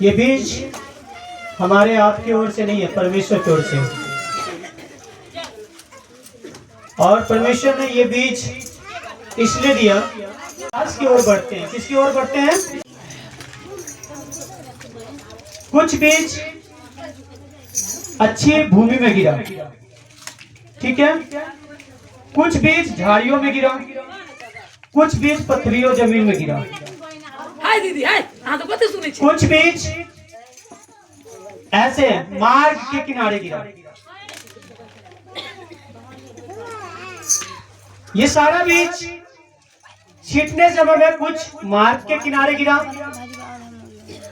ये बीज हमारे आपकी ओर से नहीं है, परमेश्वर की ओर से। और परमेश्वर ने ये बीज इसलिए दिया, विकास की ओर बढ़ते हैं। किसकी ओर बढ़ते हैं? कुछ बीज अच्छी भूमि में गिरा, ठीक है, कुछ बीज झाड़ियों में गिरा, कुछ बीज पथरीली जमीन में गिरा, हाय दीदी हाय हाँ तो कते सुने छी। कुछ बीज ऐसे मार्ग के किनारे गिरा। ये सारा बीज छींटने समय में कुछ मार्ग के किनारे गिरा,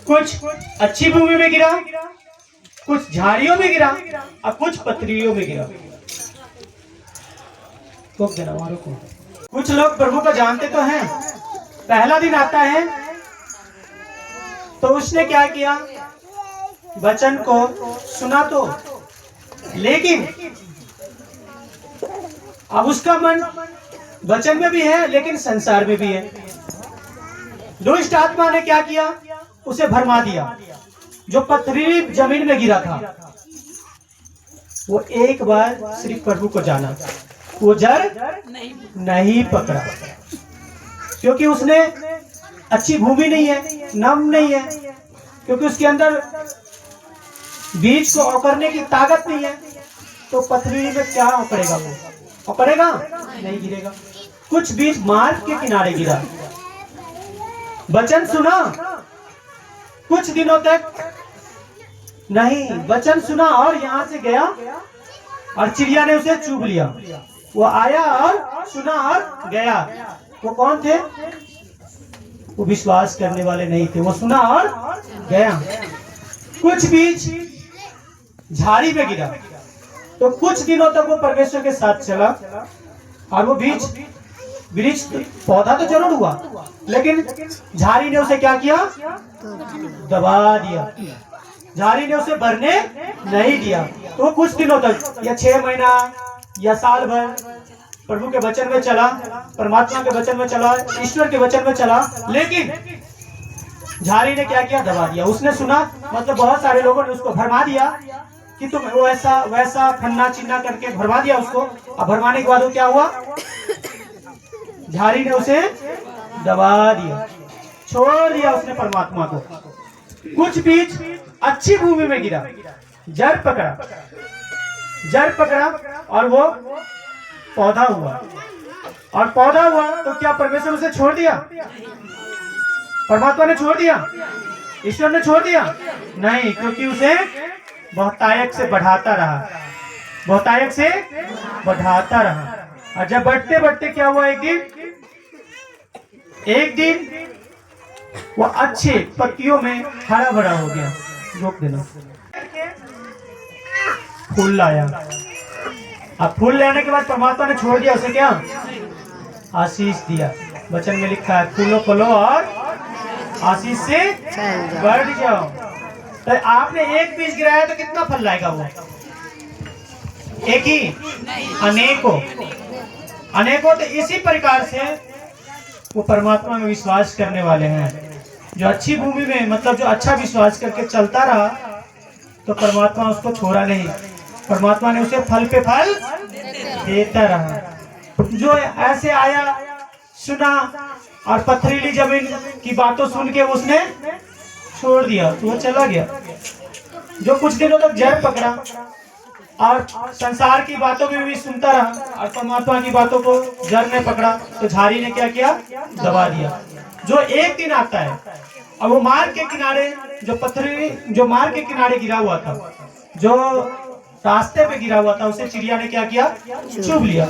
कुछ अच्छी भूमि में गिरा, कुछ झाड़ियों में गिरा और कुछ पथरीलियों में गिरा। कुछ लोग प्रभु को जानते तो हैं, पहला दिन आता है तो उसने क्या किया, वचन को सुना तो, लेकिन अब उसका मन वचन में भी है लेकिन संसार में भी है। दुष्ट आत्मा ने क्या किया, उसे भरमा दिया। जो पथरीली जमीन में गिरा था वो एक बार सिर्फ प्रभु को जाना, वो जड़ नहीं पकड़ा, क्योंकि उसने अच्छी भूमि नहीं है, नम नहीं है, क्योंकि उसके अंदर बीज को उकरने की ताकत नहीं है। तो पथरीली में क्या उकड़ेगा, वो उकड़ेगा नहीं, गिरेगा। कुछ बीज मार्ग के किनारे गिरा, वचन सुना कुछ दिनों तक नहीं, वचन सुना और यहां से गया और चिड़िया ने उसे चुभ लिया। वो आया और सुना और गया। वो कौन थे? वो विश्वास करने वाले नहीं थे, वो सुना और गया। कुछ बीज झाड़ी पे गिरा, तो कुछ दिनों तक वो परमेश्वर के साथ चला और वो वृक्ष पौधा तो जरूर हुआ, लेकिन झाड़ी ने उसे क्या किया, दबा दिया। झाड़ी ने उसे बढ़ने नहीं दिया। तो कुछ दिनों तक या 6 महीना या साल भर प्रभु के वचन में चला, परमात्मा के वचन में चला, ईश्वर के वचन में चला, लेकिन झाड़ी ने क्या किया, दबा दिया। उसने सुना, मतलब बहुत सारे लोगों ने उसको भरमा दिया कि तुम वैसा वैसा फन्ना चिन्ना करके भरमा दिया उसको। अब भरमाने के बाद वो क्या हुआ, झाड़ी ने उसे दबा दिया, छोड़ दिया उसने परमात्मा को। कुछ बीज अच्छी भूमि में गिरा, जड़ पकड़ा और वो पौधा हुआ। और पौधा हुआ तो क्या परमेश्वर उसे छोड़ दिया? परमात्मा ने छोड़ दिया? ईश्वर ने छोड़ दिया? नहीं, क्योंकि उसे बहुतायत से बढ़ाता रहा, बहुतायत से बढ़ाता रहा। और जब बढ़ते बढ़ते क्या हुआ, एक दिन वो अच्छे पत्तियों में हरा भरा हो गया। रोक देना। फूल लाया। अब फूल लाने के बाद परमात्मा ने छोड़ दिया उसे, क्या आशीष दिया। वचन में लिखा है, फूलों फलो और आशीष से बढ़ जाओ। तो आपने एक बीज गिराया तो कितना फल लाएगा वो? एक ही? अनेकों। तो इसी प्रकार से वो परमात्मा में विश्वास करने वाले हैं। जो अच्छी भूमि में, मतलब जो अच्छा विश्वास करके चलता रहा, तो परमात्मा उसको छोड़ा नहीं, परमात्मा ने उसे फल पे फल देता रहा। जो ऐसे आया, सुना और पथरीली जमीन की बातों सुन के उसने छोड़ दिया, तो वो चला गया। जो कुछ दिनों तक जड़ पकड़ा और संसार की बातों में भी सुनता रहा और परमात्मा की बातों को जड़ ने पकड़ा, तो झाड़ी ने क्या किया, दबा दिया। जो एक दिन आता है, अब वो मार्ग के किनारे, जो मार्ग के किनारे गिरा हुआ था, जो रास्ते पे गिरा हुआ था, उसे चिड़िया ने क्या किया, चुभ लिया।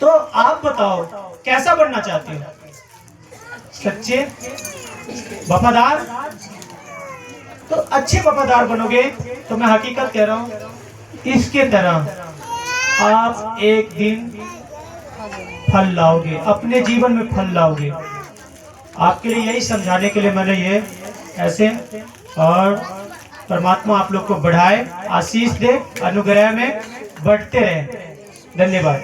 तो आप बताओ कैसा बनना चाहते हो? सच्चे वफादार? तो अच्छे वफादार बनोगे तो मैं हकीकत कह रहा हूं, इसके तरह आप एक दिन फल लाओगे, अपने जीवन में फल लाओगे। आपके लिए यही समझाने के लिए मैंने ये ऐसे, और परमात्मा आप लोग को बढ़ाए, आशीष दे, अनुग्रह में बढ़ते रहे। धन्यवाद।